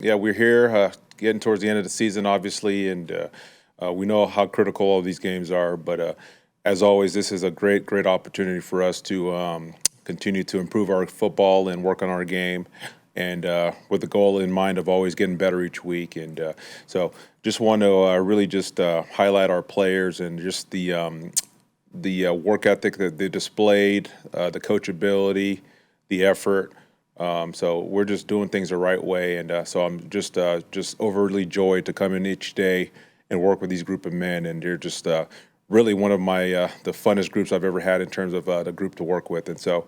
Yeah, we're here getting towards the end of the season, obviously, and we know how critical all these games are. But as always, this is a great opportunity for us to continue to improve our football and work on our game, and with the goal in mind of always getting better each week. And so, just want to really just highlight our players and just the work ethic that they displayed, the coachability, the effort. So we're just doing things the right way, and so I'm just overly joyed to come in each day and work with these group of men, and they're just really one of my the funnest groups I've ever had in terms of the group to work with. And so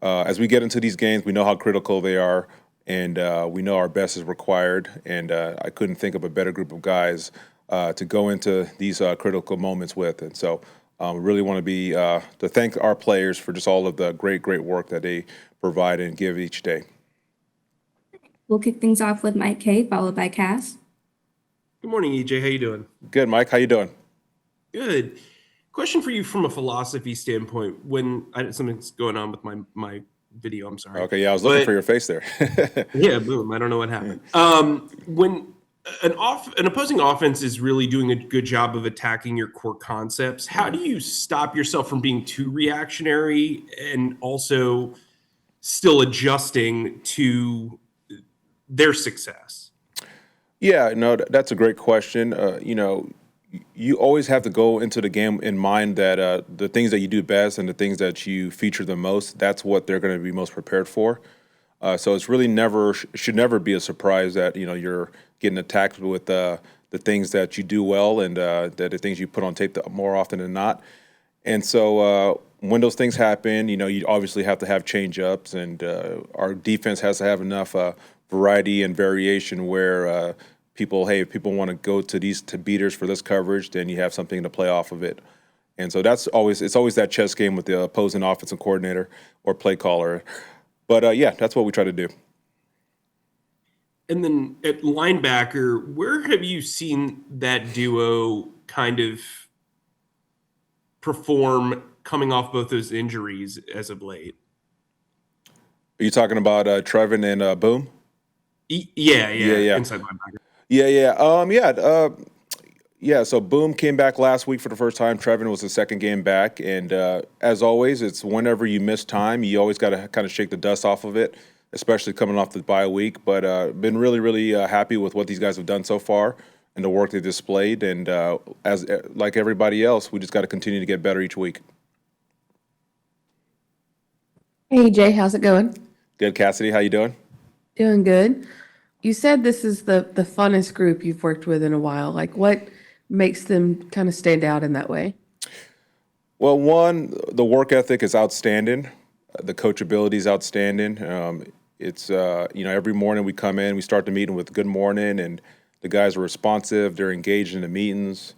as we get into these games, we know how critical they are, and we know our best is required. And I couldn't think of a better group of guys to go into these critical moments with. And so really want to be to thank our players for just all of the great work that they provide and give each day. We'll kick things off with Mike K, followed by Cass. Good morning, EJ. How you doing? Good, Mike. How you doing? Good. Question for you from a philosophy standpoint. When something's going on with my video, I'm sorry. Okay, yeah, I was looking for your face there. Yeah, boom. I don't know what happened. When an opposing offense is really doing a good job of attacking your core concepts, how do you stop yourself from being too reactionary and also still adjusting to their success? Yeah, no, that's a great question. You always have to go into the game in mind that the things that you do best and the things that you feature the most, that's what they're going to be most prepared for. So it's really should never be a surprise that you're getting attacked with the things that you do well and the things you put on tape more often than not. And so when those things happen, you obviously have to have change ups, and our defense has to have enough variety and variation where if people want to go to these beaters for this coverage, then you have something to play off of it. And so it's always that chess game with the opposing offensive coordinator or play caller. But yeah, that's what we try to do. And then at linebacker, where have you seen that duo kind of perform coming off both those injuries as of late? Are you talking about Trevin and Boom? Yeah. Inside linebacker. Yeah. So Boom came back last week for the first time. Trevin was the second game back, and as always, it's whenever you miss time, you always got to kind of shake the dust off of it, especially coming off the bye week. But been really happy with what these guys have done so far and the work they displayed. And as like everybody else, we just got to continue to get better each week. Hey, Jay, how's it going? Good, Cassidy. How you doing? Doing good. You said this is the funnest group you've worked with in a while. Like, what makes them kind of stand out in that way? Well, one, the work ethic is outstanding. The coachability is outstanding. It's every morning we come in, we start the meeting with good morning, and the guys are responsive. They're engaged in the meetings.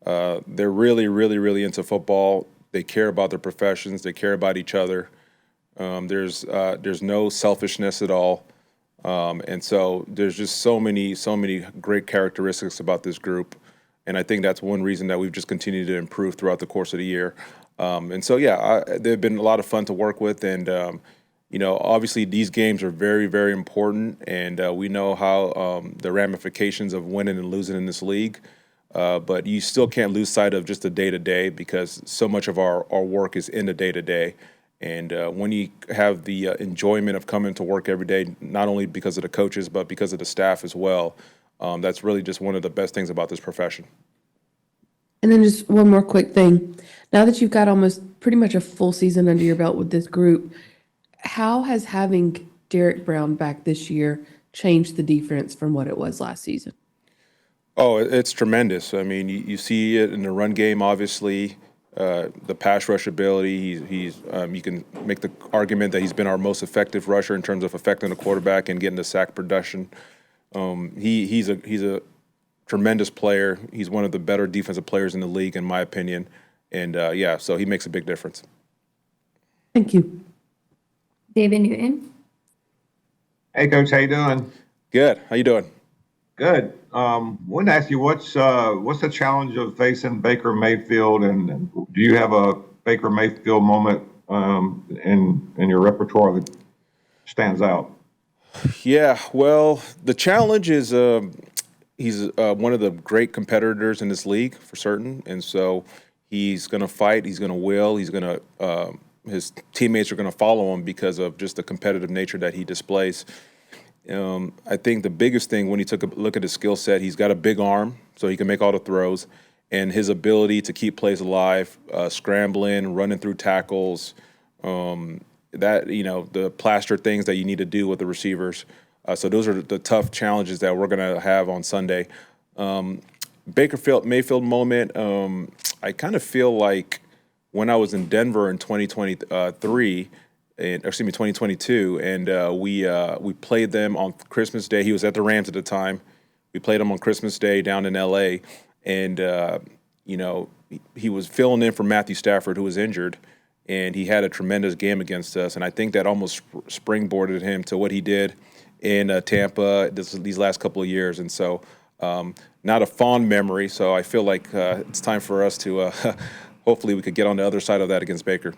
They're really into football. They care about their professions. They care about each other. There's no selfishness at all. And so there's just so many great characteristics about this group. And I think that's one reason that we've just continued to improve throughout the course of the year. And so, they've been a lot of fun to work with. And, obviously these games are very important. And we know how the ramifications of winning and losing in this league. But you still can't lose sight of just the day-to-day, because so much of our work is in the day-to-day. And when you have the enjoyment of coming to work every day, not only because of the coaches, but because of the staff as well, that's really just one of the best things about this profession. And then just one more quick thing. Now that you've got almost pretty much a full season under your belt with this group, how has having Derek Brown back this year changed the defense from what it was last season? Oh, it's tremendous. I mean, you see it in the run game, obviously. The pass rush ability, he's you can make the argument that he's been our most effective rusher in terms of affecting the quarterback and getting the sack production. He's a tremendous player. He's one of the better defensive players in the league, in my opinion. And so he makes a big difference. Thank you. David Newton. Hey, Coach, how you doing? Good. How you doing? Good. Wanted to ask you what's the challenge of facing Baker Mayfield, and do you have a Baker Mayfield moment in your repertoire that stands out? Yeah, well, the challenge is he's one of the great competitors in this league for certain, and so he's going to fight. He's going to will. He's going to his teammates are going to follow him because of just the competitive nature that he displays. I think the biggest thing when he took a look at his skill set, he's got a big arm, so he can make all the throws, and his ability to keep plays alive, scrambling, running through tackles, that the plaster things that you need to do with the receivers. So those are the tough challenges that we're going to have on Sunday. Mayfield moment. I kind of feel like when I was in Denver in 2023, and excuse me, 2022, and we played them on Christmas Day. He was at the Rams at the time. We played him on Christmas Day down in L.A. And he was filling in for Matthew Stafford, who was injured, and he had a tremendous game against us. And I think that almost springboarded him to what he did in Tampa these last couple of years. And so, not a fond memory. So I feel like it's time for us to hopefully we could get on the other side of that against Baker.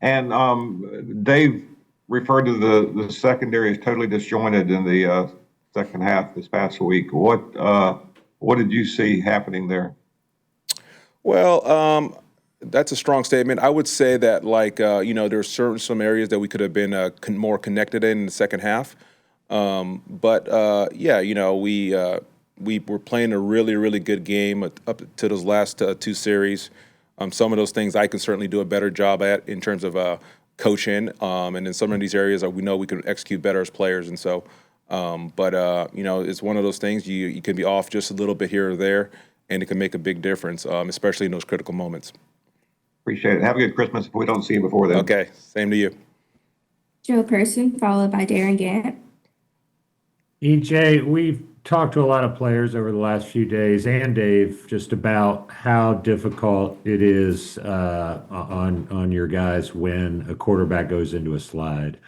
And Dave referred to the secondary as totally disjointed in the second half this past week. What did you see happening there? Well, that's a strong statement. I would say that, there's some areas that we could have been more connected in the second half. We were playing a really, really good game up to those last two series. Some of those things I can certainly do a better job at in terms of coaching. And in some of these areas, we know we can execute better as players. And so, it's one of those things you can be off just a little bit here or there, and it can make a big difference, especially in those critical moments. Appreciate it. Have a good Christmas if we don't see you before then. Okay, same to you. Joe Person, followed by Darren Gant. EJ, we've talked to a lot of players over the last few days, and Dave, just about how difficult it is on your guys when a quarterback goes into a slide.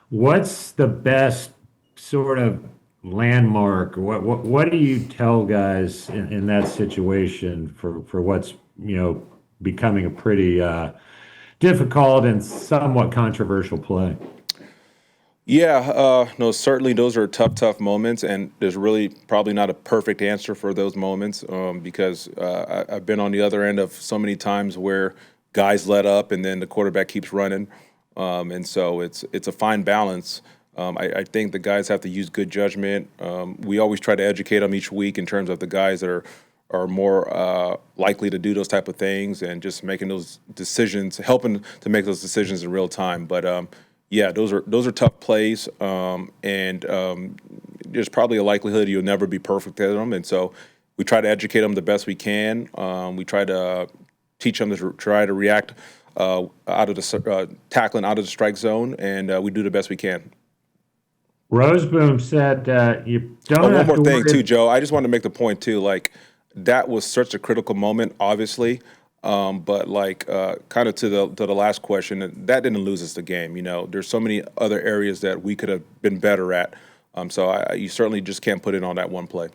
What's the best sort of landmark? What do you tell guys in that situation for what's becoming a pretty difficult and somewhat controversial play? Yeah, no, certainly those are tough moments, and there's really probably not a perfect answer for those moments because I've been on the other end of so many times where guys let up and then the quarterback keeps running, and so it's a fine balance. I think the guys have to use good judgment. We always try to educate them each week in terms of the guys that are more likely to do those type of things and just making those decisions, helping to make those decisions in real time. But yeah, those are tough plays, and there's probably a likelihood you'll never be perfect at them. And so we try to educate them the best we can. We try to teach them to try to react out of the tackling out of the strike zone, and we do the best we can. Roseboom said you don't one have more to thing worry. too, Joe. I just wanted to make the point too. That was such a critical moment, obviously. But kind of to the last question, that didn't lose us the game. There's so many other areas that we could have been better at. So you certainly just can't put it on that one play.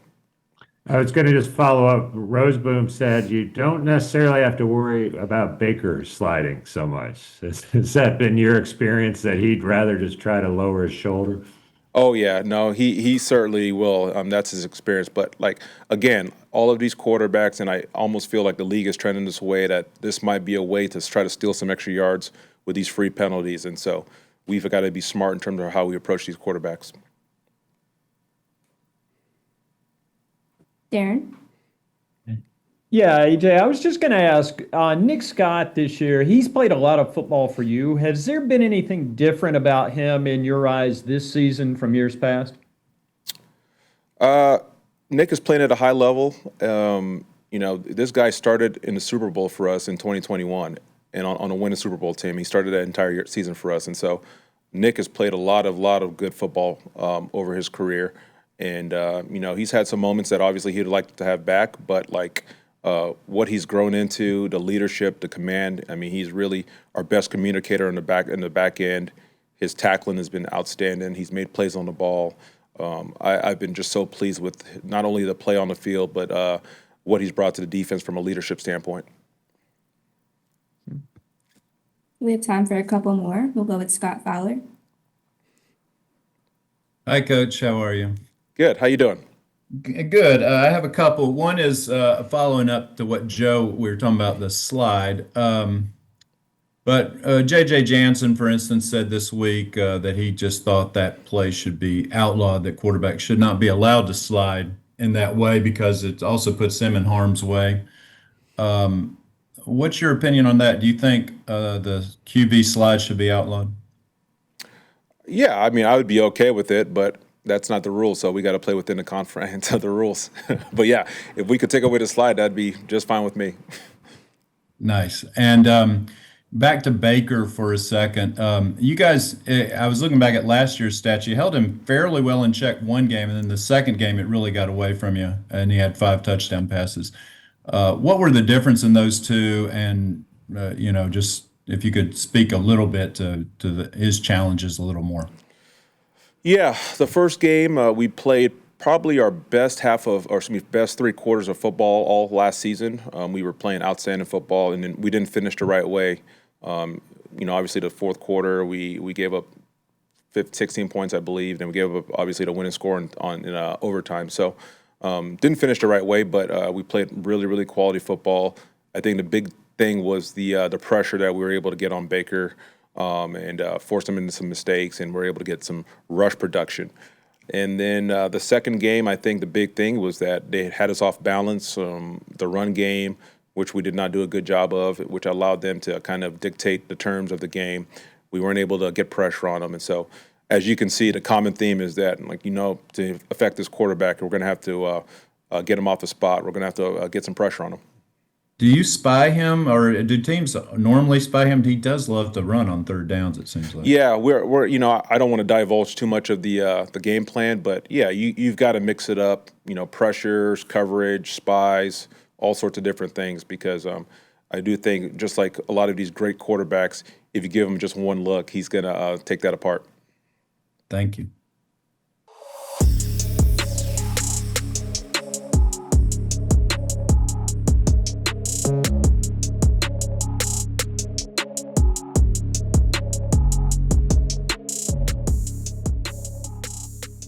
I was going to just follow up. Roseboom said you don't necessarily have to worry about Baker sliding so much. Has that been your experience, that he'd rather just try to lower his shoulder? Oh yeah, no, he certainly will. That's his experience. But again, all of these quarterbacks, and I almost feel like the league is trending this way that this might be a way to try to steal some extra yards with these free penalties. And so we've got to be smart in terms of how we approach these quarterbacks. Darren. Yeah, AJ, I was just going to ask, Nick Scott this year, he's played a lot of football for you. Has there been anything different about him in your eyes this season from years past? Nick is playing at a high level. This guy started in the Super Bowl for us in 2021 and on a winning Super Bowl team. He started that entire season for us. And so Nick has played a lot of good football over his career. And, he's had some moments that obviously he'd like to have back, but what he's grown into, the leadership, the command. I mean, he's really our best communicator in the back end. His tackling has been outstanding. He's made plays on the ball. I've been just so pleased with not only the play on the field, but what he's brought to the defense from a leadership standpoint. We have time for a couple more. We'll go with Scott Fowler. Hi, Coach. How are you? Good. How you doing? Good. I have a couple. One is following up to what Joe, we were talking about the slide. But J.J. Jansen, for instance, said this week that he just thought that play should be outlawed, that quarterbacks should not be allowed to slide in that way because it also puts them in harm's way. Um, what's your opinion on that? Do you think the QB slide should be outlawed? Yeah, I mean, I would be okay with it, but that's not the rule, so we got to play within the confines of the rules. But yeah, if we could take away the slide, that'd be just fine with me. Nice. And back to Baker for a second. You guys, I was looking back at last year's stats. You held him fairly well in check one game, and then the second game, it really got away from you, and he had 5 touchdown passes. What were the difference in those two? And, just if you could speak a little bit to his challenges a little more. Yeah, the first game we played probably our best half of, or excuse me, best 3 quarters of football all last season. We were playing outstanding football, and then we didn't finish the right way. Obviously the fourth quarter we gave up 16 points, I believe, and we gave up obviously the winning score in overtime. So didn't finish the right way, but we played really, really quality football. I think the big thing was the pressure that we were able to get on Baker and force him into some mistakes, and we're able to get some rush production. And then the second game, I think the big thing was that they had us off balance, the run game, which we did not do a good job of, which allowed them to kind of dictate the terms of the game. We weren't able to get pressure on them. And so, as you can see, the common theme is that, to affect this quarterback, we're going to have to get him off the spot. We're going to have to get some pressure on him. Do you spy him, or do teams normally spy him? He does love to run on third downs, it seems like. Yeah, we're I don't want to divulge too much of the game plan, but yeah, you've got to mix it up. Pressures, coverage, spies, all sorts of different things. Because I do think, just like a lot of these great quarterbacks, if you give him just one look, he's gonna take that apart. Thank you.